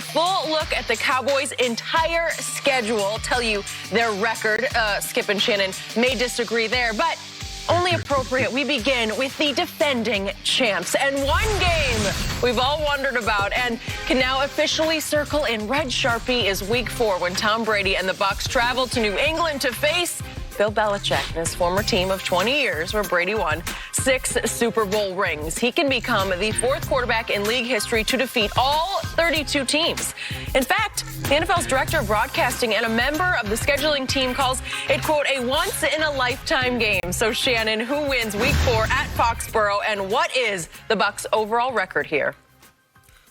full look at the Cowboys' entire schedule, tell you their record. Skip and Shannon may disagree there, but only appropriate. We begin with the defending champs. And one game we've all wondered about and can now officially circle in red Sharpie is Week 4 when Tom Brady and the Bucs travel to New England to face Bill Belichick and his former team of 20 years where Brady won 6 Super Bowl rings. He can become the 4th quarterback in league history to defeat all 32 teams. In fact, the NFL's director of broadcasting and a member of the scheduling team calls it, quote, a once-in-a-lifetime game. So, Shannon, who wins Week 4 at Foxborough, and what is the Bucs' overall record here?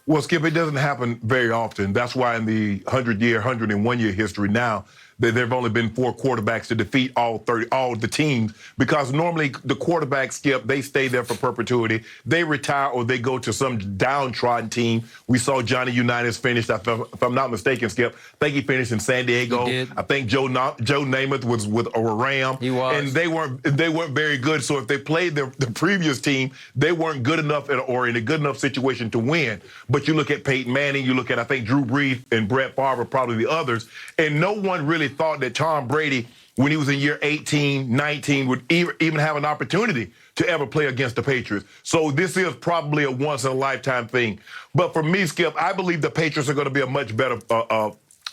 Well, Skip, it doesn't happen very often. That's why in the 100-year, 101-year history now, there have only been 4 quarterbacks to defeat all the teams, because normally the quarterbacks, Skip, they stay there for perpetuity. They retire or they go to some downtrodden team. We saw Johnny Unitas finish, if I'm not mistaken, Skip. I think he finished in San Diego. He did. I think Joe Namath was with a Ram. He was. And they weren't very good. So if they played the previous team, they weren't good enough or in a good enough situation to win. But you look at Peyton Manning, you look at, I think, Drew Brees and Brett Favre, probably the others, and no one really thought that Tom Brady, when he was in year 18, 19, would even have an opportunity to ever play against the Patriots. So this is probably a once-in-a-lifetime thing. But for me, Skip, I believe the Patriots are going to be a much better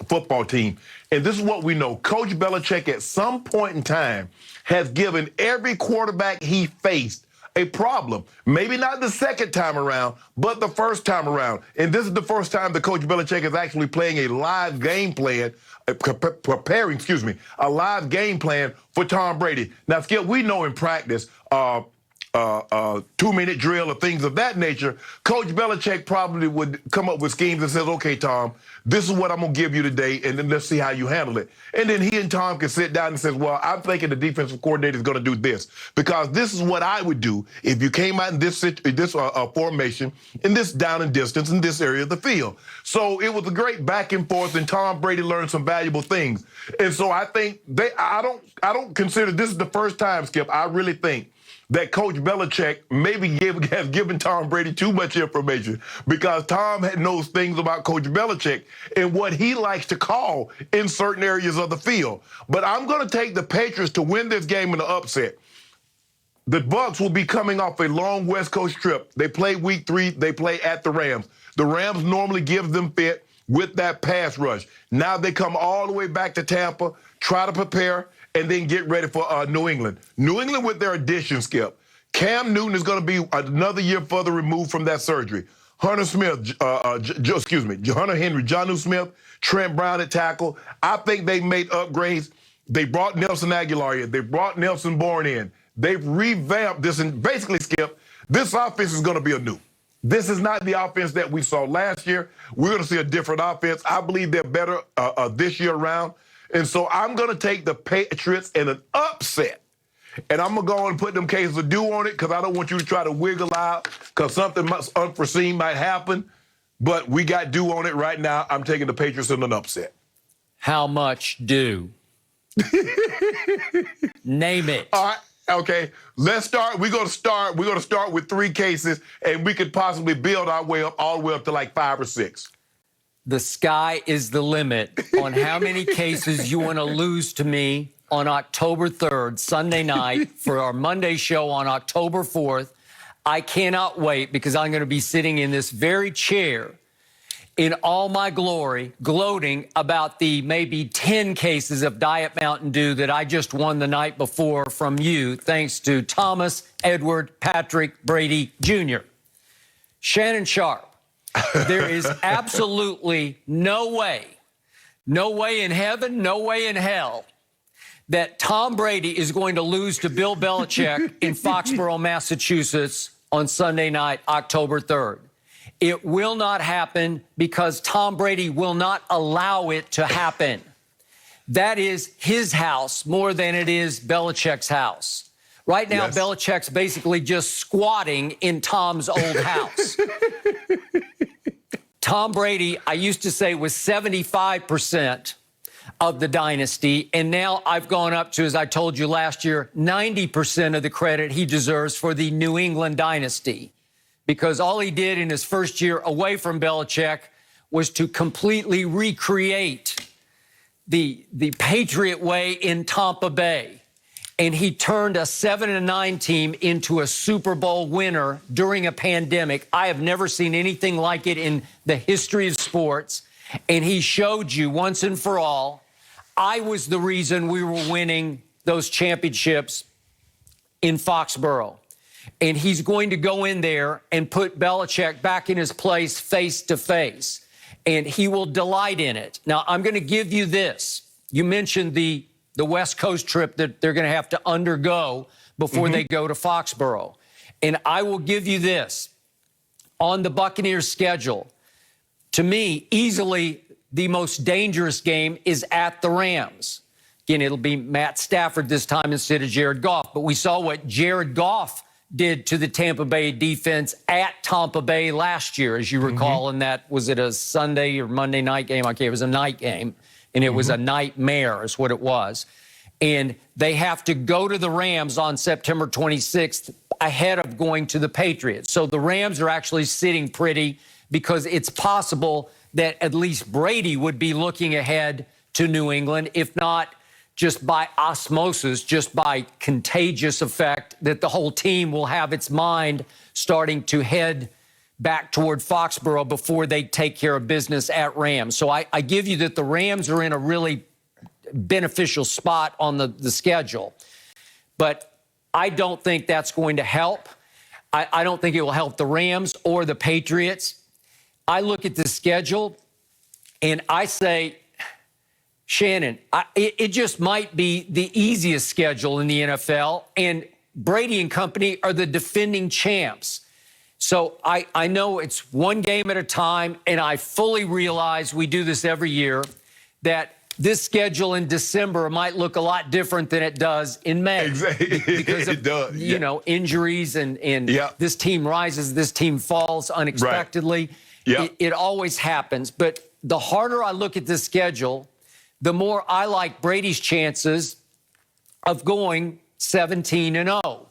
football team. And this is what we know. Coach Belichick, at some point in time, has given every quarterback he faced a problem. Maybe not the second time around, but the first time around. And this is the first time that Coach Belichick is actually playing a live game plan, preparing a live game plan for Tom Brady. Now, Skip, we know in practice, 2-minute drill or things of that nature, Coach Belichick probably would come up with schemes and says, okay, Tom, this is what I'm going to give you today, and then let's see how you handle it. And then he and Tom can sit down and say, well, I'm thinking the defensive coordinator is going to do this, because this is what I would do if you came out in this formation, in this down and distance, in this area of the field. So it was a great back and forth, and Tom Brady learned some valuable things. And so I think I don't consider this is the first time, Skip. I really think that Coach Belichick maybe has given Tom Brady too much information, because Tom knows things about Coach Belichick and what he likes to call in certain areas of the field. But I'm going to take the Patriots to win this game in the upset. The Bucs will be coming off a long West Coast trip. They play Week 3. They play at the Rams. The Rams normally give them fit with that pass rush. Now they come all the way back to Tampa, try to prepare, and then get ready for New England. New England with their addition, Skip. Cam Newton is going to be another year further removed from that surgery. Hunter Henry, Jonnu Smith, Trent Brown at tackle. I think they made upgrades. They brought Nelson Aguilar in. They brought Nelson Bourne in. They've revamped this, and basically, Skip, this offense is going to be anew. This is not the offense that we saw last year. We're going to see a different offense. I believe they're better this year around. And so I'm going to take the Patriots in an upset. And I'm going to go on and put them cases of due on it, because I don't want you to try to wiggle out because something unforeseen might happen. But we got due on it right now. I'm taking the Patriots in an upset. How much due? Name it. All right. Okay, let's start. We're going to start with 3 cases, and we could possibly build our way up all the way up to like 5 or 6. The sky is the limit on how many cases you want to lose to me on October 3rd, Sunday night, for our Monday show on October 4th. I cannot wait, because I'm going to be sitting in this very chair in all my glory, gloating about the maybe 10 cases of Diet Mountain Dew that I just won the night before from you, thanks to Thomas Edward Patrick Brady Jr. Shannon Sharp. There is absolutely no way in heaven, no way in hell, that Tom Brady is going to lose to Bill Belichick in Foxborough, Massachusetts on Sunday night, October 3rd. It will not happen, because Tom Brady will not allow it to happen. That is his house more than it is Belichick's house. Right now, yes. Belichick's basically just squatting in Tom's old house. Tom Brady, I used to say, was 75% of the dynasty, and now I've gone up to, as I told you last year, 90% of the credit he deserves for the New England dynasty, because all he did in his first year away from Belichick was to completely recreate the Patriot way in Tampa Bay. And he turned a 7-9 team into a Super Bowl winner during a pandemic. I have never seen anything like it in the history of sports. And he showed you once and for all, I was the reason we were winning those championships in Foxborough. And he's going to go in there and put Belichick back in his place face to face. And he will delight in it. Now, I'm going to give you this. You mentioned the West Coast trip that they're going to have to undergo before they go to Foxborough. And I will give you this. On the Buccaneers schedule, to me, easily the most dangerous game is at the Rams. Again, it'll be Matt Stafford this time instead of Jared Goff. But we saw what Jared Goff did to the Tampa Bay defense at Tampa Bay last year, as you recall. And that, was it a Sunday or Monday night game? Okay, it was a night game. And it was a nightmare is what it was. And they have to go to the Rams on September 26th ahead of going to the Patriots. So the Rams are actually sitting pretty because it's possible that at least Brady would be looking ahead to New England, if not just by osmosis, just by contagious effect, that the whole team will have its mind starting to head back toward Foxborough before they take care of business at Rams. So I give you that the Rams are in a really beneficial spot on the schedule. But I don't think that's going to help. I don't think it will help the Rams or the Patriots. I look at the schedule and I say, Shannon, it just might be the easiest schedule in the NFL. And Brady and company are the defending champs. So I know it's one game at a time, and I fully realize we do this every year, that this schedule in December might look a lot different than it does in May. Exactly. Because of, it does. you know, injuries and this team rises, this team falls unexpectedly. Right. It always happens. But the harder I look at this schedule, the more I like Brady's chances of going 17-0.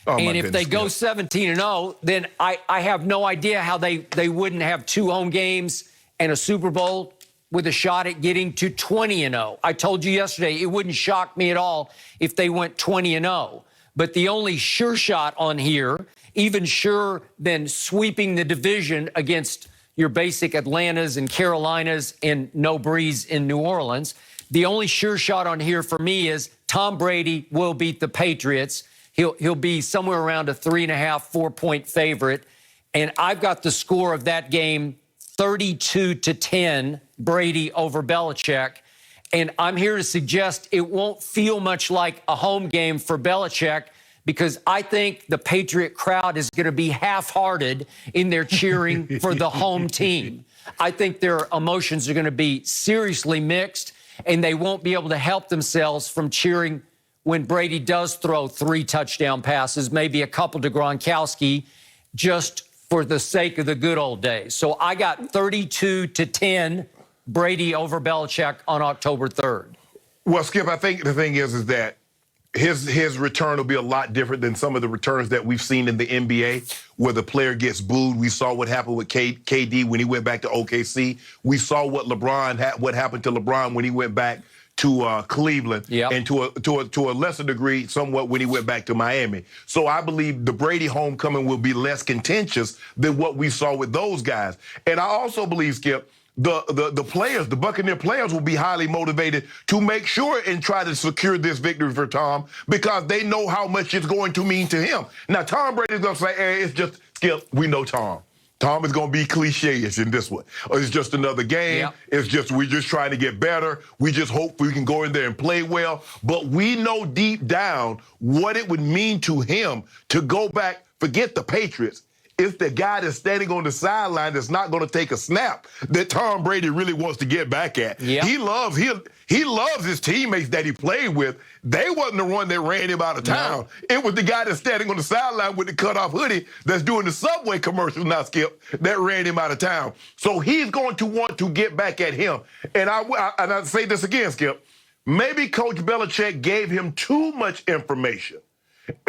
And if they go 17-0, then I have no idea how they wouldn't have 2 home games and a Super Bowl with a shot at getting to 20-0. I told you yesterday, it wouldn't shock me at all if they went 20-0. But the only sure shot on here, even sure than sweeping the division against your basic Atlantas and Carolinas and no breeze in New Orleans, the only sure shot on here for me is Tom Brady will beat the Patriots. He'll be somewhere around a 3.5, 4-point favorite. And I've got the score of that game 32-10, Brady over Belichick. And I'm here to suggest it won't feel much like a home game for Belichick, because I think the Patriot crowd is going to be half-hearted in their cheering for the home team. I think their emotions are going to be seriously mixed, and they won't be able to help themselves from cheering when Brady does throw 3 touchdown passes, maybe a couple to Gronkowski, just for the sake of the good old days. So I got 32-10, Brady over Belichick on October 3rd. Well, Skip, I think the thing is that his return will be a lot different than some of the returns that we've seen in the NBA, where the player gets booed. We saw what happened with KD when he went back to OKC. We saw what happened to LeBron when he went back to Cleveland, and to a lesser degree, somewhat when he went back to Miami. So I believe the Brady homecoming will be less contentious than what we saw with those guys. And I also believe, Skip, the players, the Buccaneer players, will be highly motivated to make sure and try to secure this victory for Tom, because they know how much it's going to mean to him. Now, Tom Brady's going to say, hey, it's just, Skip, we know Tom. Tom is going to be cliche-ish in this one. It's just another game. It's just, we're just trying to get better. We just hope we can go in there and play well. But we know deep down what it would mean to him to go back, forget the Patriots. It's the guy that's standing on the sideline that's not going to take a snap that Tom Brady really wants to get back at. He loves his teammates that he played with. They wasn't the one that ran him out of town. No. It was the guy that's standing on the sideline with the cutoff hoodie that's doing the Subway commercials now, Skip, that ran him out of town. So he's going to want to get back at him. And I say this again, Skip. Maybe Coach Belichick gave him too much information,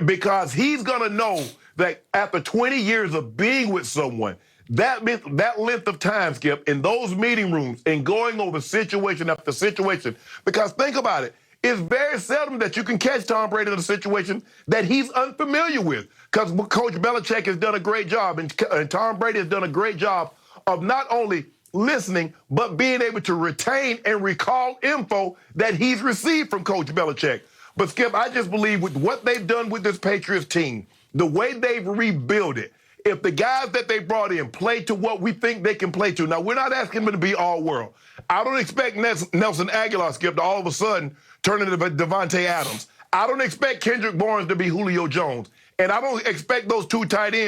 because he's going to know that after 20 years of being with someone, that length of time, Skip, in those meeting rooms and going over situation after situation. Because think about it. It's very seldom that you can catch Tom Brady in a situation that he's unfamiliar with. Because Coach Belichick has done a great job, and Tom Brady has done a great job of not only listening, but being able to retain and recall info that he's received from Coach Belichick. But, Skip, I just believe with what they've done with this Patriots team, the way they've rebuilt it, if the guys that they brought in play to what we think they can play to, now we're not asking them to be all world. I don't expect Nelson Aguilar, Skip, to all of a sudden turn into Devontae Adams. I don't expect Kendrick Bourne to be Julio Jones. And I don't expect those two tight ends